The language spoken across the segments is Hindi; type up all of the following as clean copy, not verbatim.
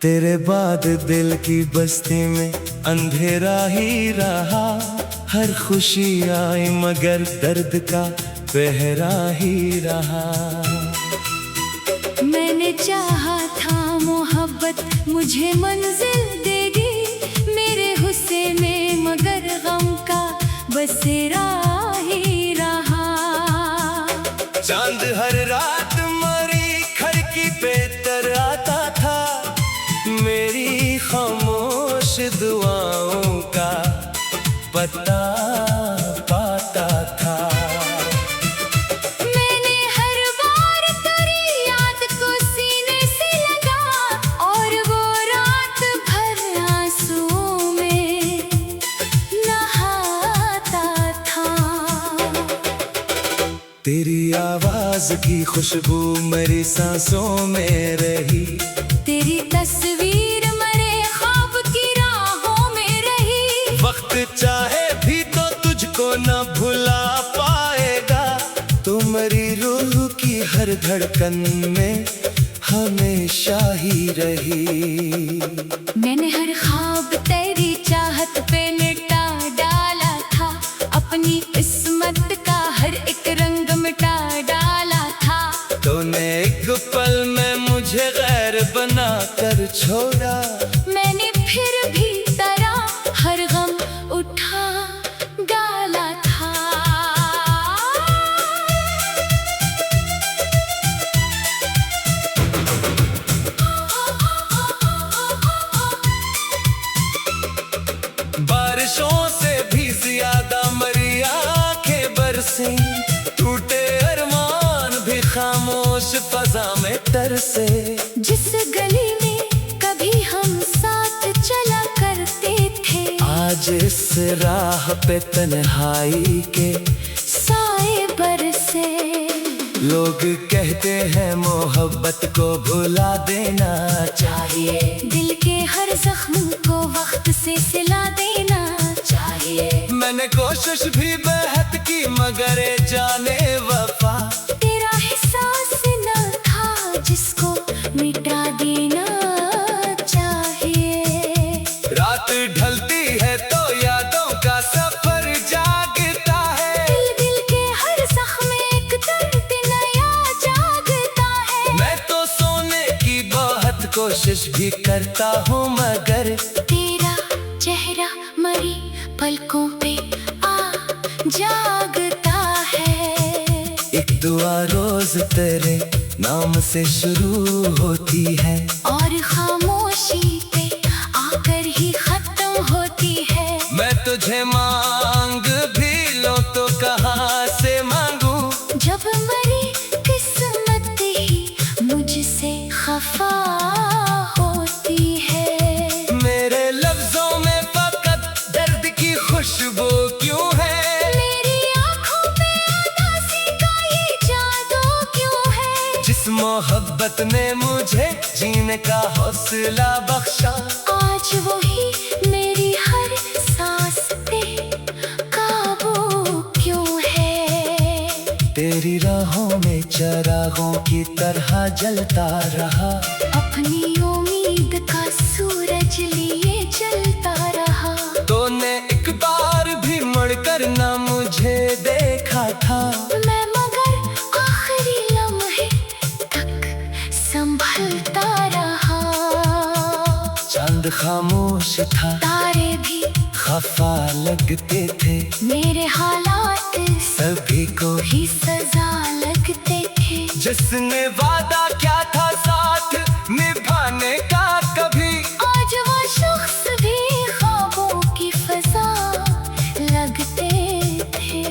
तेरे बाद दिल की बस्ती में अंधेरा ही रहा। हर खुशी आई मगर दर्द का पहरा ही रहा। मैंने चाहा था मोहब्बत मुझे मंजिल देगी, मेरे गुस्से में मगर गम का बसेरा ही रहा। चांद हर रात मरी खिड़की पे तर आता था, मेरी खामोश दुआओं का पता पाता था। मैंने हर बार तेरी याद को सीने से लगा और वो रात भर आंसुओं में नहाता था। तेरी आवाज की खुशबू मेरी सांसों में रही, तेरी तस्वीर मेरे ख्वाब की राहों में रही। वक्त चाहे भी तो तुझको न भुला पाएगा, तुम्हारी रूह की हर धड़कन में हमेशा ही रही। मैंने हर ख्वाब तेरी चाहत पे मिटा डाला था, अपनी किस्मत का हर एक रंग मिटा डाला था। तूने एक पल में मुझे गैर बना कर छोड़ा, मैंने फिर भी तेरा हर गम उठा डाला था। बारिशों से भी ज्यादा मरी आंखें बरसी, टूटे अरमान भी खामोश फजा में तरसे। जिस गली में कभी हम साथ चला करते थे, आज इस राह पे तन्हाई के साए बरसे। लोग कहते हैं मोहब्बत को भुला देना चाहिए, दिल के हर जख्म को वक्त से सिला देना चाहिए। मैंने कोशिश भी बेहद की मगर ए जाने वफा, तेरा एहसास न था जिसको मिटा देना चाहिए। रात ढलती है तो यादों का सफर जागता है, दिल के हर जख्म में एक दर्द नया जागता है। मैं तो सोने की बहुत कोशिश भी करता हूँ मगर तेरा चेहरा मरी पलकों पे आ जागता है। एक दुआ रोज तेरे नाम से शुरू होती है, और खामोशी पे आकर ही खत्म होती है। मैं तुझे मांग भी लो तो कहाँ से मांगू, जब मेरी किस्मत ही मुझसे खफा होती है। मेरे लफ्जों में फकत दर्द की खुशबू क्यों है, मेरी आँखों पे उदासी का ये जादू क्यों है। जिस मोहब्बत ने मुझे जीने का हौसला बख्शा, आज वही मेरी हर सांस पे काबू क्यों है। तेरी राहों में चरागों की तरह जलता रहा, अपनी उम्मीद का सूरज लिए जलता रहा। तूने एक बार भी मुड़कर ना मुझे देखा था, मैं मगर आखिरी लम्हे तक संभलता रहा। चांद खामोश था, तारे भी खफा लगते थे, मेरे हालात सभी को ही सजा लगते थे। जिसने वादा क्या था साथ निभाने का कभी, आज वो शख्स भी ख्वाबों की फजा लगते थे।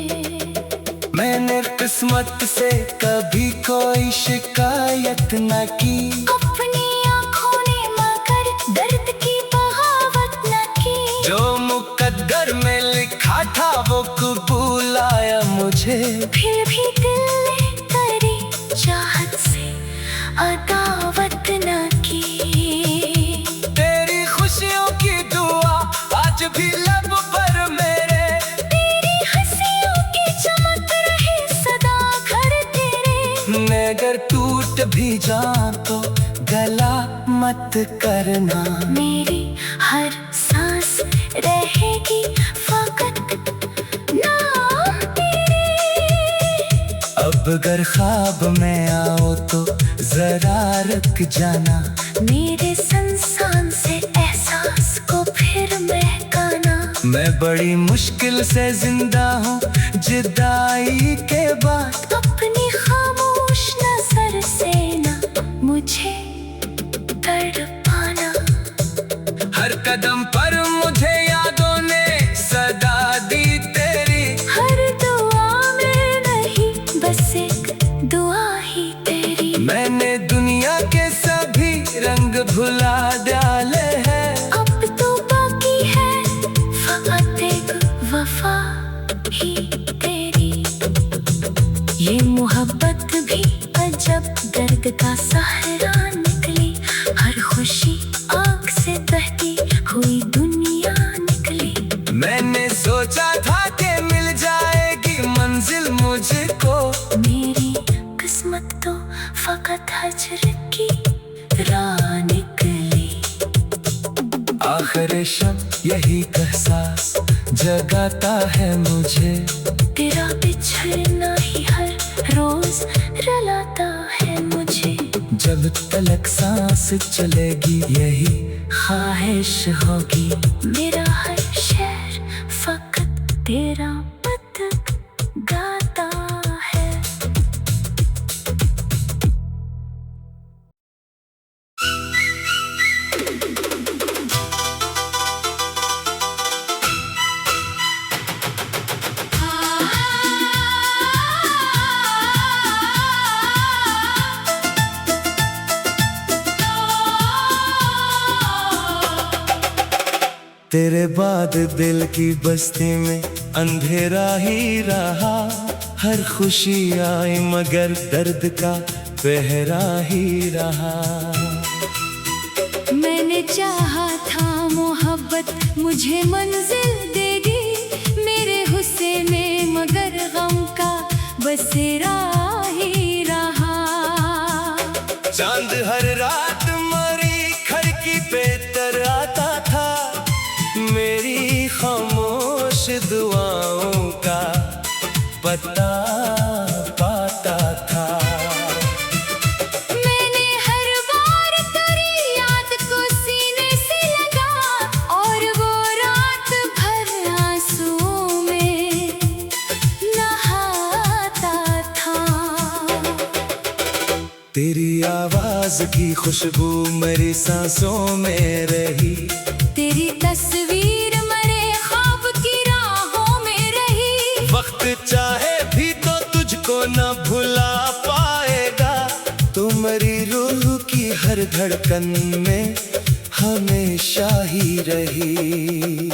मैंने किस्मत से कभी कोई शिकायत न की, अपनी आँखों ने मगर दर्द की बगावत न की। जो मुकद्दर में लिखा था वो कबूल आया मुझे। फिर भी दिल ने तेरी चाहत से अदावत न की। तेरी खुशियों की दुआ आज भी लब पर मेरे, तेरी हंसियों की चमक रहे सदा घर तेरे। मैं अगर टूट भी जाऊं तो गला मत करना। मेरी हर सांस रहेगी फकत नाम तेरे। अब अगर ख्वाब में आओ तो जरा रुक जाना। मेरे संसान से एहसास को फिर महकाना। मैं बड़ी मुश्किल से जिंदा हूँ जुदाई के बाद। अपनी खामोश नजर से ना मुझे तड़पाना। हर कदम पर मुझे यादों ने सदा दी तेरी। हर दुआ में नहीं बस एक दुआ ही तेरी। मैंने दुनिया के सभी रंग भुला डाले हैं। अब तो बाकी है फकत एक वफा ही तेरी। ये मोहब्बत भी अजब दर्द का सहारा निकली। हर खुशी आग से बहती हुई दुनिया निकली। मैंने सोचा था कि मिल जाएगी मंजिल मुझको। मेरी किस्मत तो फकत हजर की राह निकली। आखिर शब यही एहसास जगाता है मुझे। तेरा बिछड़ना ही हर रोज रुलाता है मुझे। जब तलक सांस चलेगी यही ख्वाहिश होगी। मेरा हर शेर फकत तेरा मत गाता है। तेरे बाद दिल की बस्ती में अंधेरा ही रहा। हर खुशी आई मगर दर्द का पहरा ही रहा। मैंने चाहा था मोहब्बत मुझे मंजिल देगी। मेरे गुस्से में मगर गम का बसेरा ही रहा। चांद हर रात मरी खिड़की पे तर आता था। मेरी खामोश दुआओं का पता पाता था। मैंने हर बार तेरी याद को सीने से लगा। और वो रात भर आंसुओं में नहाता था। तेरी आवाज की खुशबू मेरी सांसों में रही। तेरी तस्वीर मरे ख्वाब की राहों में रही। वक्त चाहे भी तो तुझको न भुला पाएगा। तुम्हारी रूह की हर धड़कन में हमेशा ही रही।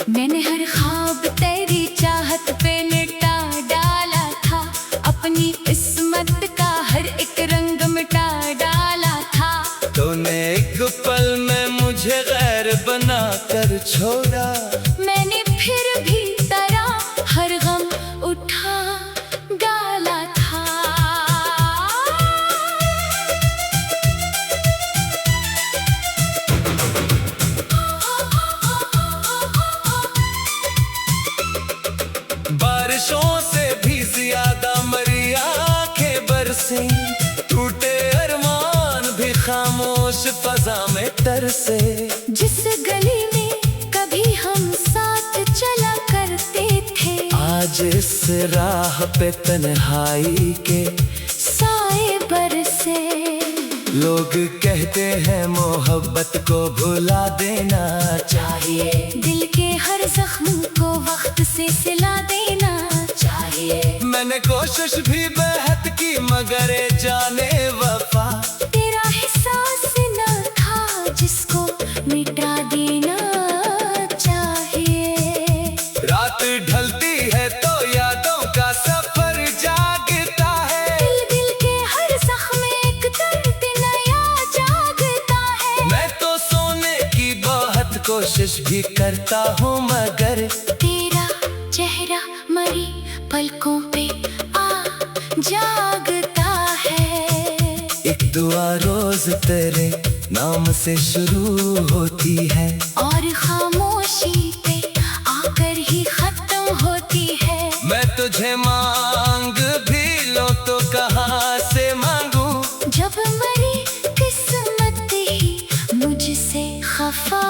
मैंने हर ख्वाब तेरी चाहत पे मिटा डाला था। अपनी किस्मत का हर एक रंग मिटा डाला था। तूने एक पल में मुझे गैर बना कर छोड़ा। मैंने फिर भी तेरा हर गम उठा डाला था। बारिशों से भी ज्यादा मरी आंखें बरसी। टूटे अरमान भी खामोश फजा में तरसे। जिस गली में कभी हम साथ चला करते थे। आज इस राह पे तन्हाई के साए बरसे। लोग कहते हैं मोहब्बत को भुला देना चाहिए। दिल के हर जख्म को वक्त से सिला देना चाहिए। मैंने कोशिश भी बेहद की मगर ए जाने वफा। तेरा एहसास न था जिसको मिटा देना चाहिए। रात ढलती है तो यादों का सफर जागता है। दिल के हर जख्म एक दर्द नया जागता है। मैं तो सोने की बहुत कोशिश भी करता हूँ मगर तेरा चेहरा मरी पलकों पे आ जागता है। एक दुआ रोज तेरे नाम से शुरू होती है और खामोशी पे आकर ही खत्म होती है। मैं तुझे मांग भी लो तो कहाँ से मांगू, जब मरी किस्मत ही मुझसे खफा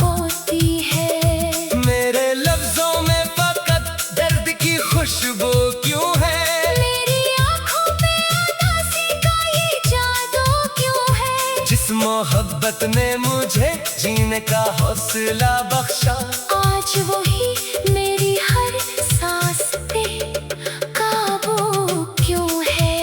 होती है। मेरे लफ्जों में फकत दर्द की खुशबू क्यों है, मेरी आंखों में उदासी का ये जादू क्यों है। जिस मोहब्बत ने मुझे जीने का हौसला बख्शा, आज वही मेरी हर सांस पे काबू क्यों है।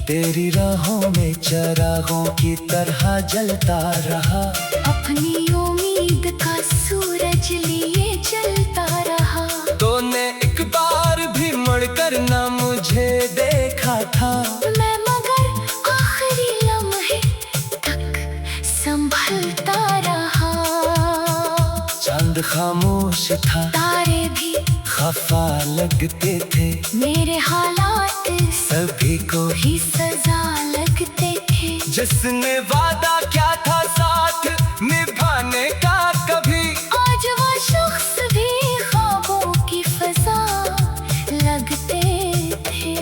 तेरी राहों में चरागों की तरह जलता रहा, अपनी उम्मीद का सूरज लिए चलता रहा। तूने एक बार भी मुड़कर ना मुझे देखा था, मैं मगर आखिरी लम्हे तक संभलता रहा। चांद खामोश था, तारे भी खफा लगते थे, मेरे हालात सभी को ही सजा लगते थे। जिसने वादा क्या था साथ निभाने का कभी, आज वो शख्स भी ख्वाबों की फजा लगते थे।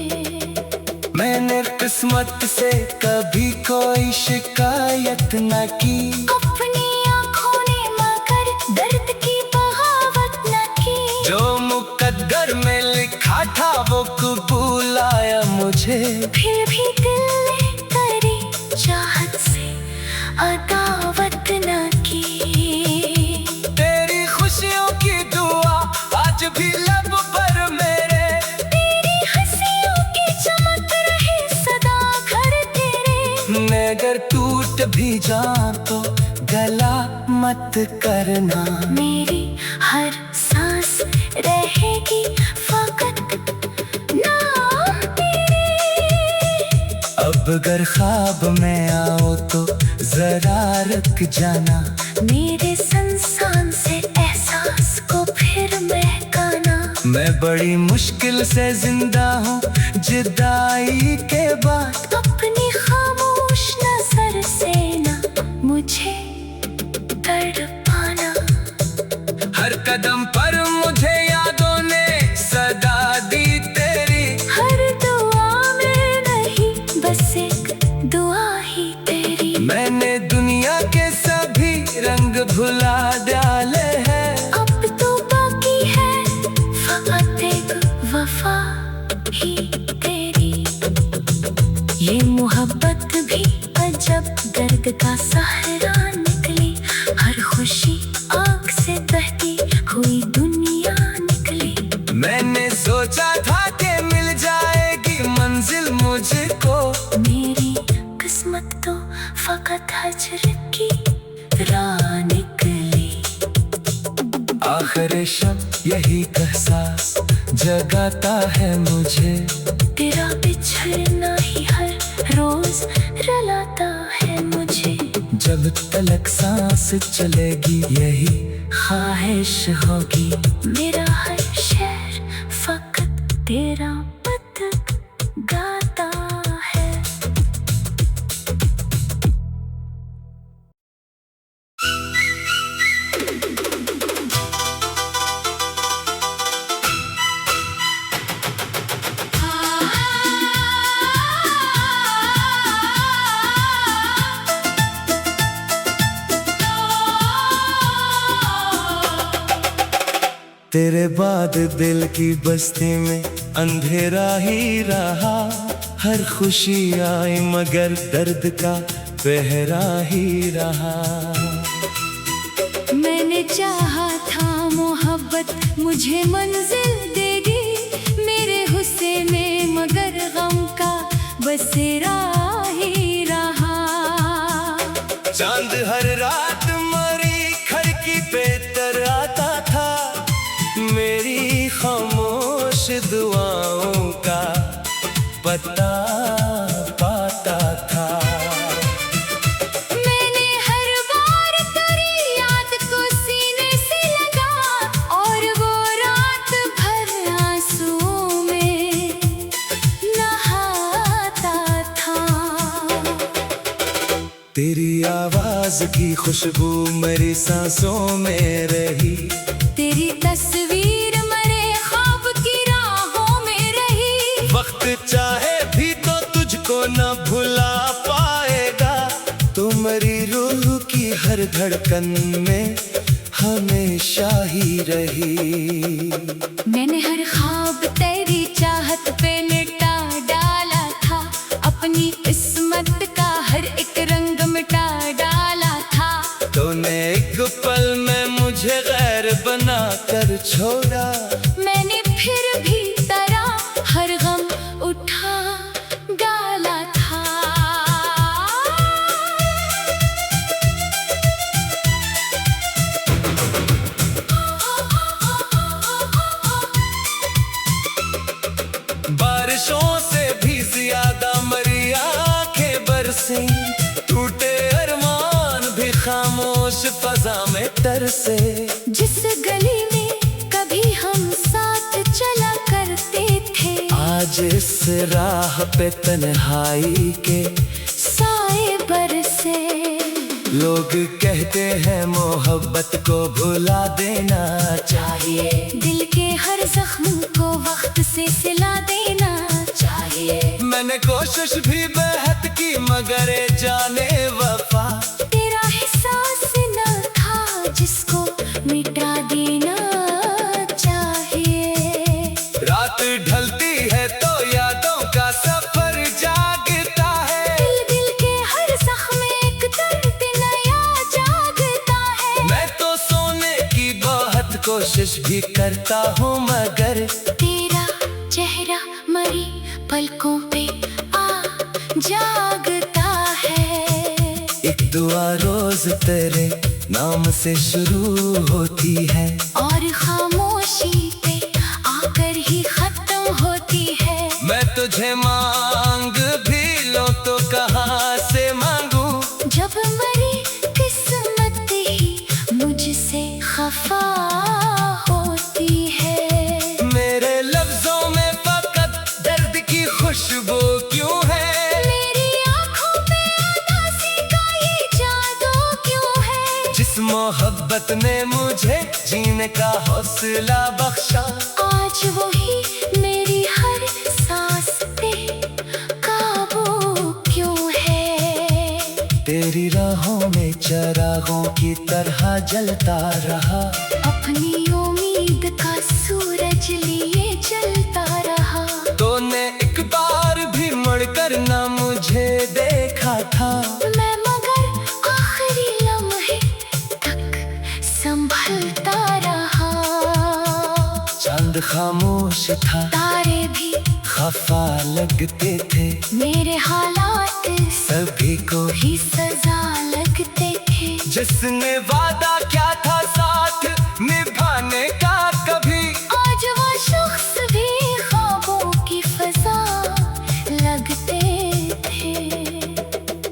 मैंने किस्मत से कभी कोई शिकायत न की, अपनी आंखों ने मगर दर्द की बगावत न की। जो मुकद्दर में लिखा था वो कबूल आया मुझे। फिर भी दिल ने करी चाहत से अदावत न की। तेरी खुशियों की दुआ आज भी लब पर मेरे, तेरी हंसियों की चमक रहे सदा घर तेरे। मैं अगर टूट भी जाऊं तो गला मत करना, मेरी हर सांस रहेगी फकत नाम तेरे। अब अगर ख्वाब में आओ तो जरा रुक जाना, मेरे संसान से एहसास को फिर महकाना। मैं बड़ी मुश्किल से जिंदा हूँ जुदाई के बाद, अपनी खामोश नजर से ना मुझे तड़पाना। हर कदम पर मुझे यादों ने सदा दी तेरी, हर दुआ में नहीं बस एक दुआ ही तेरी। मैंने दुनिया के सभी रंग भुला डाले हैं, अब तो बाकी है फकत एक वफा ही तेरी। ये मोहब्बत भी अजब दर्द का सहारा निकली, हर खुशी आग से बहती हुई दुनिया निकली। मैंने सोचा था कि मिल जाएगी मंजिल मुझको, मेरी किस्मत तो फकत हजर की राह निकली। आखिर शब यही एहसास जगाता है मुझे, तेरा बिछड़ना ही हर रोज रुलाता है मुझे। जब तलक सांस चलेगी यही ख्वाहिश होगी, मेरा हर शेर फकत तेरा मत गाता है। तेरे बाद दिल की बस्ती में अंधेरा ही रहा, हर खुशी आई मगर दर्द का पहरा ही रहा। मैंने चाहा था मोहब्बत मुझे मंजिल देगी, मेरे गुस्से में मगर गम का बसेरा ही रहा। चांद हर रात मरी खिड़की पे तर आता था, मेरी खामोश दुआओं का पता पाता था। मैंने हर बार तेरी याद को सीने से लगा और वो रात भर आंसुओं में नहाता था। तेरी आवाज की खुशबू मेरी सांसों में रही, तेरी तस्वीर मरे ख्वाब की राहों में रही। वक्त चाहे भी तो तुझको न भुला पाएगा, तू मेरी रूह की हर धड़कन में हमेशा ही रही। मैंने हर ख्वाब तेरी चाहत पे मिटा डाला था, अपनी किस्मत का हर एक रंग मिटा डाला था। तूने एक पल में मुझे गैर बना कर छोड़ा, मैंने फिर भी तेरा हर गम उठा डाला था। बारिशों से भी ज्यादा मरी आंखें बरसी, टूटे अरमान भी खामोश फजा में तरसे। जिस गली में कभी हम साथ चला करते थे, आज इस राह पे तन्हाई के साए बरसे। लोग कहते हैं मोहब्बत को भुला देना चाहिए, दिल के हर जख्म को वक्त से सिला देना चाहिए। मैंने कोशिश भी बेहद की मगर ए जाने वफा, तेरा एहसास न था जिसको मिटा देना चाहिए। रात ढलती है तो यादों का सफर जागता है, दिल के हर जख्म एक दर्द नया जागता है। मैं तो सोने की बहुत कोशिश भी करता हूँ मगर तेरा चेहरा मरी पलकों पे आ जागता है। एक दुआ रोज तेरे नाम से शुरू होती है, और खामोशी पे आकर ही खत्म होती है। मैं तुझे मांग भी लो तो कहाँ से मांगू, जब मरी किस्मत ही मुझसे खफा होती है। मेरे लफ्जों में फकत दर्द की खुशबू क्यों है, मेरी आँखों पे उदासी का ये जादू क्यों है। जिस मोहब्बत ने मुझे जीने का हौसला बख्शा, आज वही मेरी हर सांस पे काबू क्यों है। तेरी राहों में चिरागों की तरह जलता रहा, अपनी उम्मीद का सूरज लिए जलता रहा। तूने एक बार भी मुड़कर ना मुझे देखा था, मैं मगर आखिरी लम्हे तक संभलता रहा। चांद खामोश था, तारे भी खफा लगते थे, मेरे हालात सभी को भी सजा लगते थे। जिसने वादा क्या था साथ निभाने का कभी, आज वो शख्स भी ख्वाबों की फजा लगते थे।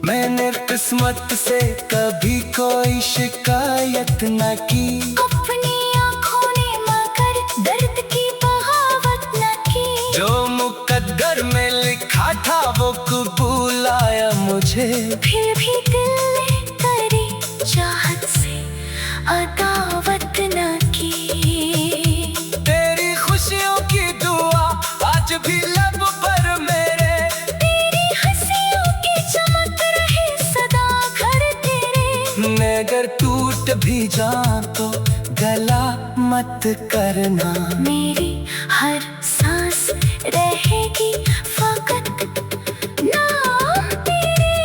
मैंने किस्मत से कभी कोई शिकायत न की, अपनी आँखों ने मगर दर्द की बगावत न की। जो मुकद्दर में लिखा था वो कबूल आया मुझे, फिर भी दिल ने तेरी चाहत से अदावत न की। तेरी खुशियों की दुआ आज भी लब पर मेरे, तेरी हंसियों की चमक रहे सदा घर तेरे। मैं अगर टूट भी जाऊं तो गला मत करना, मेरी हर सांस रहेगी फकत नाम तेरे।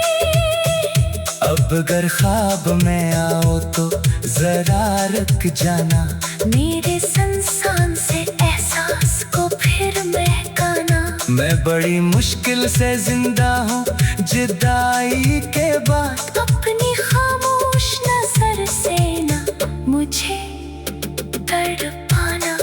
अब अगर ख्वाब में आओ तो जरा रुक जाना, मेरे संसान से एहसास को फिर महकाना। मैं बड़ी मुश्किल से जिंदा हूँ जुदाई के बाद, अपनी खामोश नजर से ना मुझे तड़पाना।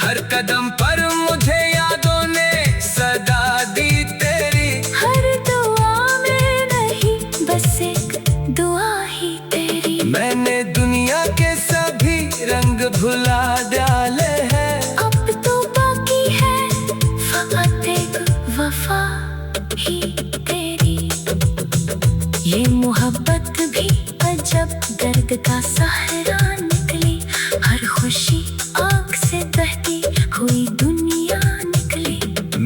हर कदम पर मुझे यादों ने सदा दी तेरी, हर दुआ में नहीं बस एक दुआ ही तेरी। मैंने दुनिया के सभी रंग भुला डाले हैं, अब तो बाकी है फकत एक वफा ही तेरी। ये मोहब्बत भी अजब दर्द का सहारा निकली, हर खुशी आग से बहती हुई दुनिया निकली।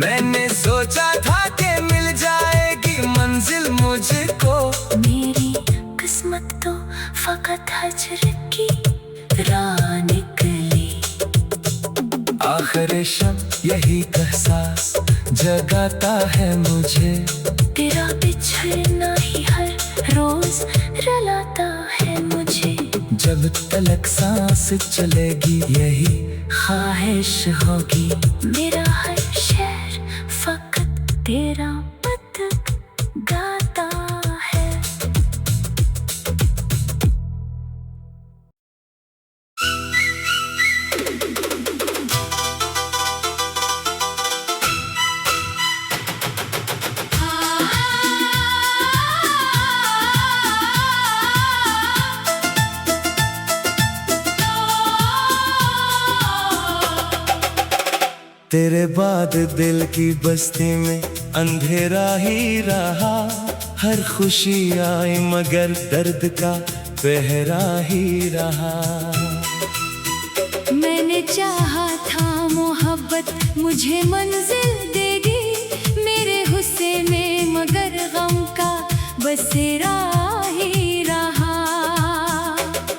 मैंने सोचा था कि मिल जाएगी मंजिल मुझको, मेरी किस्मत तो फकत हजर की राह निकली। आखिर शब यही एहसास जगाता है मुझे, तेरा बिछड़ना ही हर रोज रुलाता है मुझे। जब तलक सांस चलेगी यही ख्वाहिश होगी, मेरा हर शेर फकत तेरा मत गाता है। तेरे बाद दिल की बस्ती में अंधेरा ही रहा, हर खुशी आई मगर दर्द का पहरा ही रहा। मैंने चाहा था मोहब्बत मुझे मंजिल देगी, मेरे गुस्से में मगर गम का बसेरा ही रहा।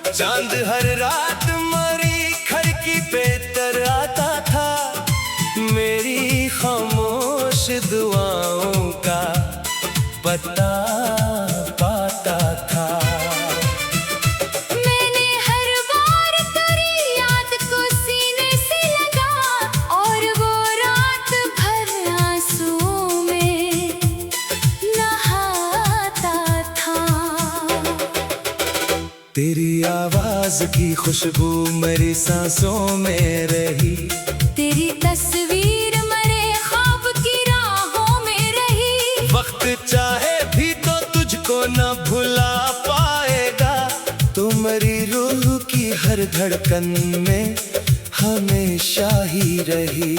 चांद हर रात मरी खिड़की पे तर आता था, मेरी खामोश दुआओं का पता पाता था। मैंने हर बार तेरी याद को सीने से लगा, और वो रात भर आंसुओं में नहाता था। तेरी आवाज की खुशबू मेरी सांसों में रही, तेरी तस्वीर मरे ख्वाब की राहों में रही। वक्त चाहे भी तो तुझको न भुला पाएगा, तुम्हारी रूह की हर धड़कन में हमेशा ही रही।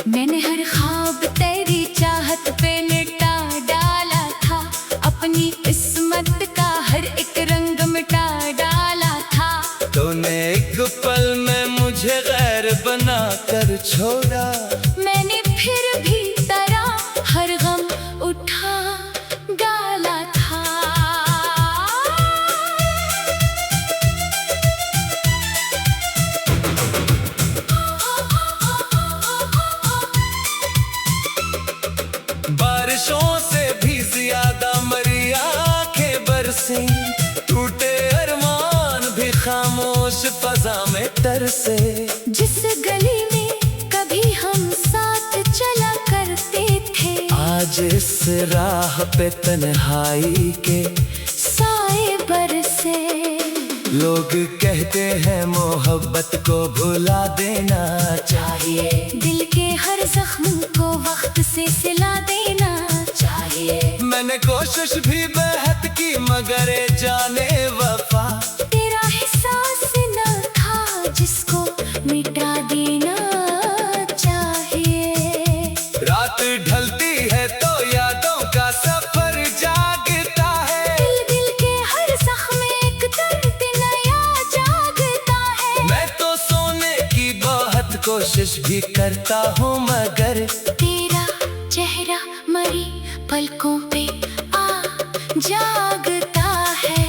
मैंने हर ख्वाब तेरी चाहत पे मिटा डाला था, अपनी किस्मत का हर एक रंग मिटा डाला था। तूने एक पल में मुझे गैर बना कर छोड़ा, मैंने फिर भी तेरा हर गम उठा डाला था। बारिशों से भी ज्यादा मरी आंखें बरसी, टूटे अरमान भी खामोश फजा में तरसे। जिस गली में कभी हम साथ चला करते थे, आज इस राह पे तन्हाई के साए बरसे। लोग कहते हैं मोहब्बत को भुला देना चाहिए, दिल के हर जख्म को वक्त से सिला देना चाहिए। मैंने कोशिश भी बेहद की मगर ए जाने वफा, तेरा एहसास न था जिसको मिटा देना चाहिए। रात ढलती है तो यादों का सफर जागता है, दिल दिल के हर जख्म में एक दर्द नया जागता है। मैं तो सोने की बहुत कोशिश भी करता हूँ मगर तेरा चेहरा मरी पलकों पे आ जागता है।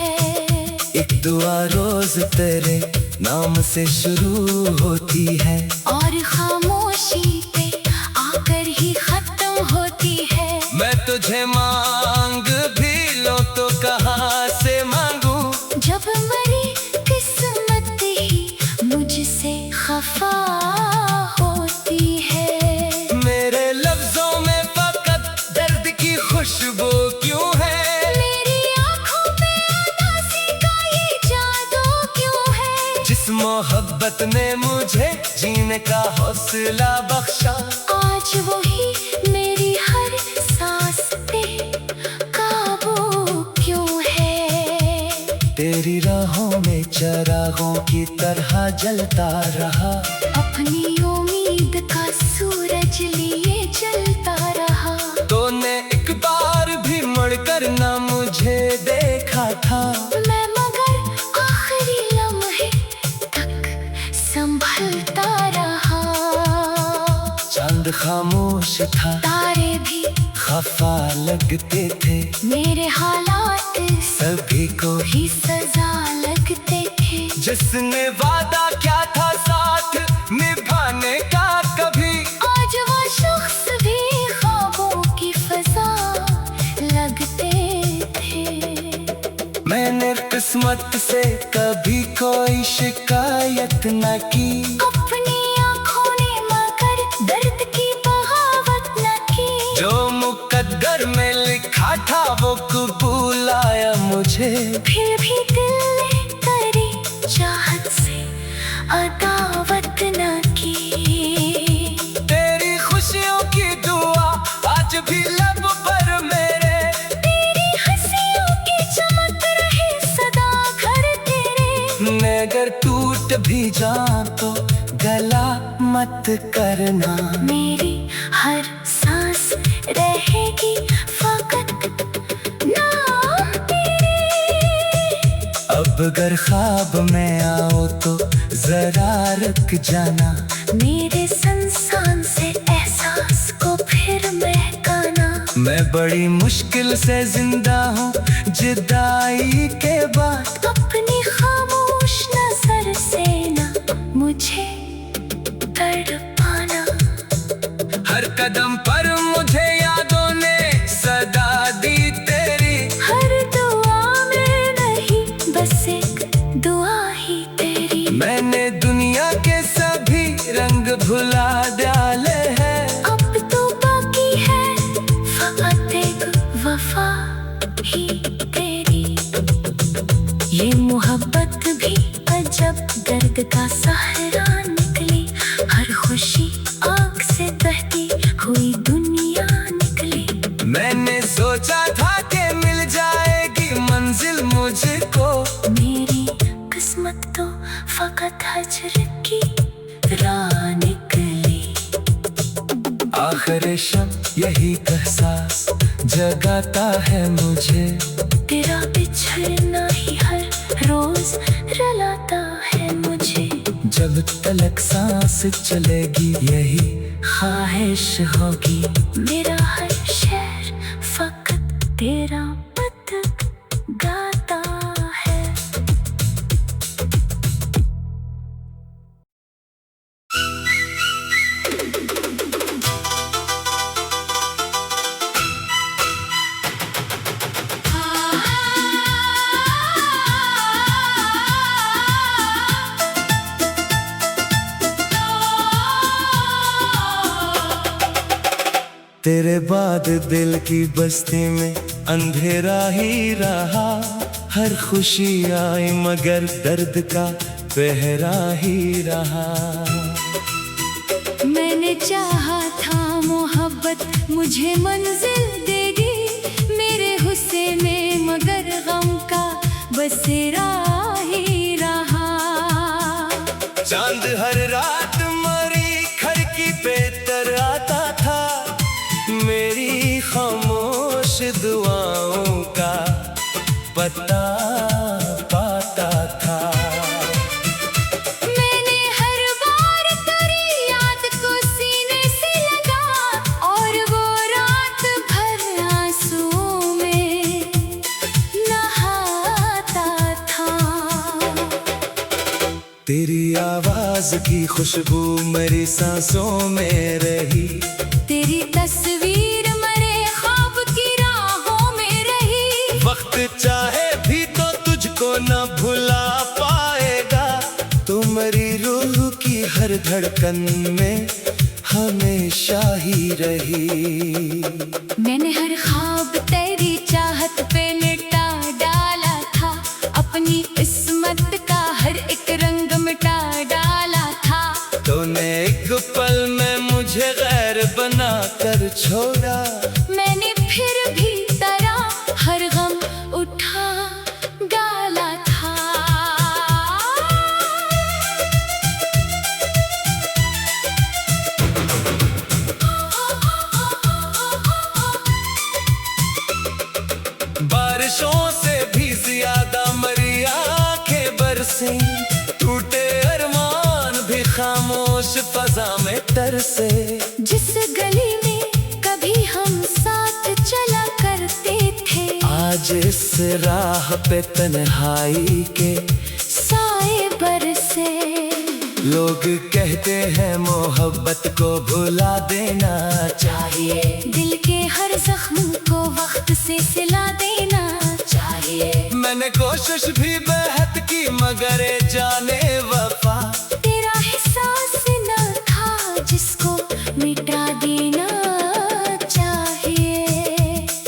एक दुआ रोज तेरे नाम से शुरू होती है, और खामोशी पे आकर ही खत्म होती है। मैं तुझे मांग भी लो तो कहाँ से मांगू, जब मरी किस्मत ही मुझसे खफा होती है। मेरे लफ्जों में फकत दर्द की खुशबू क्यों है, मेरी आँखों पे उदासी का ये जादू क्यों है। जिस मोहब्बत ने मुझे जीने का हौसला बख्शा, आज वही मेरी हर सांस पे काबू क्यों है। तेरी राहों में चरागों की तरह जलता रहा, अपनी उम्मीद का सूरज लिए जलता रहा। तूने एक बार भी मुड़कर ना मुझे खामोश था, तारे भी खफा लगते थे, मेरे हालात सभी को ही सजा लगते थे। जिसने वादा क्या था साथ निभाने का कभी, आज वो शख्स भी ख्वाबों की फजा लगते थे। मैंने किस्मत से कभी कोई शिकायत न की, अपनी आँखों ने मगर दर्द की बगावत न की। जो मुकद्दर में लिखा था वो कबूल आया मुझे। फिर भी दिल ने करी चाहत से अदावत न की। तेरी खुशियों की दुआ आज भी लब पर मेरे, तेरी हंसियों की चमक रहे सदा घर तेरे। मैं अगर टूट भी जाऊं तो गला मत करना, मेरी हर सांस रहेगी फकत नाम तेरे। अब अगर ख्वाब में आओ तो जरा रुक जाना, मेरे संसान से एहसास को फिर महकाना। मैं बड़ी मुश्किल से जिंदा हूँ जुदाई के बाद। अपनी खामोश नजर से ना मुझे तड़पाना। हर कदम पर मुझे यादों ने सदा दी तेरी, हर दुआ में नहीं बस एक दुआ ही तेरी। मैंने दुनिया के सभी रंग भुला डाले हैं, अब तो बाकी है फकत एक वफा ही तेरी। ये मोहब्बत भी अजब दर्द का सहारा निकली, हर खुशी आँख से बहती हुई दुनिया निकली। मैंने सोचा था कि मिल जाएगी मंजिल मुझको, मेरी किस्मत तो फकत हजर की राह निकली। आखिर शम यही एहसास जगाता है मुझे, तेरा बिछड़ना ही हर रोज रुलाता है मुझे। जब तलक सांस चलेगी यही ख्वाहिश होगी, मेरा हर शेर फकत तेरा मत गाता है। तेरे बाद दिल की बस्ती में अंधेरा ही रहा, हर खुशी आई मगर दर्द का पहरा ही रहा। मैंने चाहा था मोहब्बत मुझे मंजिल देगी, मेरे गुस्से में मगर गम का बसेरा ही रहा। चांद हर रात मरी खिड़की पे तर आता था, मेरी खामोश दुआओं का पता पाता था। मैंने हर बार तेरी याद को सीने से लगा, और वो रात भर आंसुओं में नहाता था। तेरी आवाज की खुशबू मेरी सांसों में रही, तेरी तस्वीर मरे ख्वाब की राहों में रही। वक्त चाहे भी तो तुझको न भुला पाएगा, तुम्हारी रूह की हर धड़कन में हमेशा ही रही। मैंने हर ख्वाब तेरी चाहत पे मिटा डाला था, अपनी किस्मत का हर एक रंग मिटा डाला था। तूने एक पल में मुझे गैर बना कर छोड़ा, मैंने फिर भी तेरा हर गम उठा डाला था। बारिशों से भी ज्यादा मरी आंखें बरसी, टूटे अरमान भी खामोश फजा में तरसे। जिस गली में जिस राह पे तन्हाई के साए बरसे। लोग कहते हैं मोहब्बत को भुला देना चाहिए, दिल के हर जख्म को वक्त से सिला देना चाहिए। मैंने कोशिश भी बेहद की मगर ए जाने वफा तेरा एहसास न था जिसको मिटा देना चाहिए।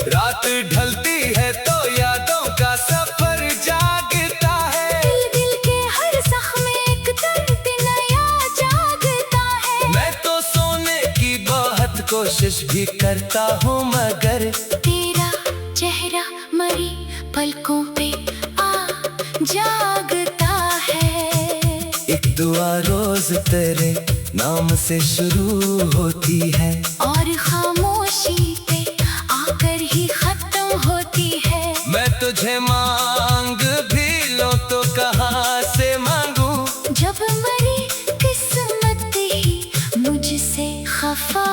रात ढलती है तो यादों का सफर जागता है, दिल के हर जख्म एक दर्द नया जागता है। मैं तो सोने की बहुत कोशिश भी करता हूँ मगर तेरा चेहरा मरी पलकों पे आ जागता है। एक दुआ रोज तेरे नाम से शुरू होती है और खामोशी पे आकर ही खत्म होती है। मैं तुझे मांग भी लो तो कहाँ से मांगू, जब मरी किस्मत ही मुझसे खफा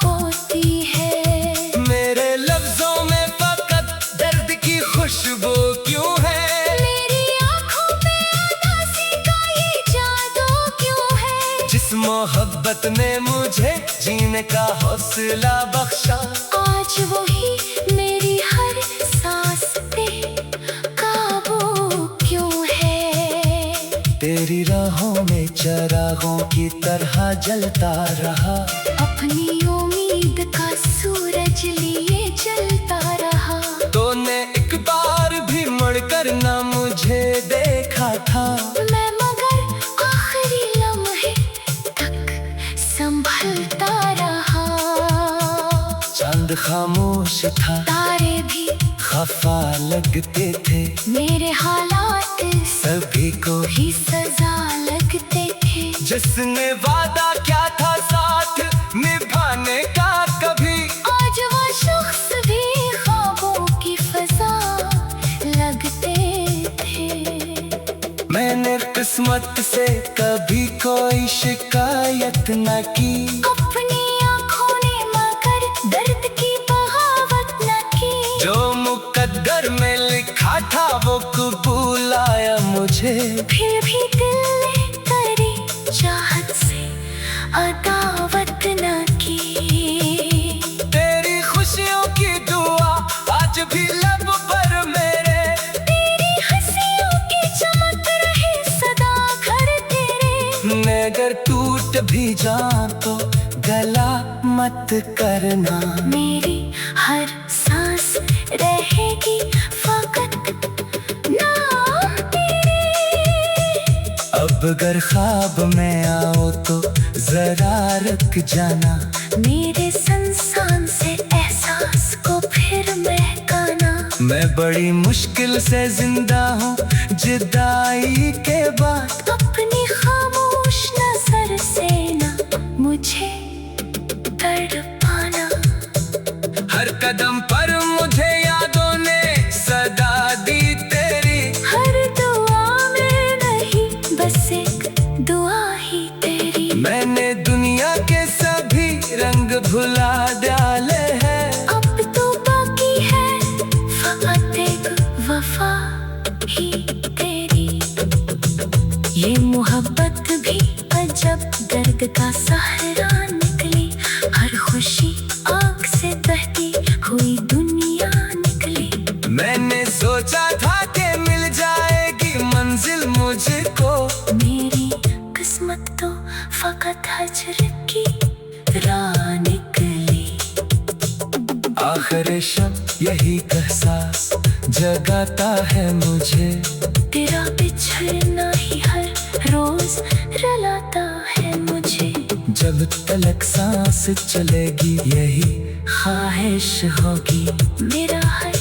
होती है। मेरे लफ्जों में फकत दर्द की खुशबू क्यों है, मेरी आँखों पे उदासी का ये जादू क्यों है। जिस मोहब्बत ने मुझे जीने का हौसला बख्शा, आज वही मेरी हर सांस पे काबू क्यों है। तेरी राहों में चरागों की तरह जलता रहा, अपनी उम्मीद का सूरज लिए जलता रहा। तूने एक बार भी मुड़कर ना मुझे देखा था, मैं मगर आखिरी लम्हे तक संभलता रहा। चांद खामोश था, तारे भी खफा लगते थे, मेरे हालात सभी को ही सजा लगते थे। जिसने वादा क्या था साथ निभाने का कभी, आज वो शख्स भी ख्वाबों की फजा लगते थे। मैंने किस्मत से कभी कोई शिकायत न की, अपनी आँखों ने मगर दर्द की बगावत न की। जो मुकद्दर में लिखा था वो कबूल आया मुझे, फिर भी दिल ने तेरी चाहत से अदावत न की। तेरी खुशियों की दुआ आज भी लब पर मेरे, तेरी हंसियों की चमक रहे सदा घर तेरे। मैं अगर टूट भी जाऊं तो गला मत करना, मेरी हर सांस रहेगी फकत नाम तेरे। अब अगर ख्वाब में आओ तो जरा रुक जाना, मेरे संसान से एहसास को फिर महकाना। मैं बड़ी मुश्किल से जिंदा हूँ जुदाई के बाद, अपनी खामोश नजर से ना मुझे तड़पाना। हर कदम पर मुझे यादों ने सदा दी तेरी, हर दुआ में नहीं बस एक दुआ ही तेरी। मैंने दुनिया के सभी रंग भुला डाले हैं, अब तो बाकी है फकत एक वफा ही तेरी। ये मोहब्बत भी अजब दर्द का सहारा निकली, हर खुशी आँख से बहती हुई दुनिया निकली। मैंने सोचा था कि मिल जाएगी मंजिल मुझको, मेरी किस्मत तो फकत हजर की राह निकली। आखिर शब यही एहसास जगाता है मुझे, तेरा बिछड़ना ही हर रोज रुलाता है मुझे। जब तलक सांस चलेगी यही ख्वाहिश होगी, मेरा हर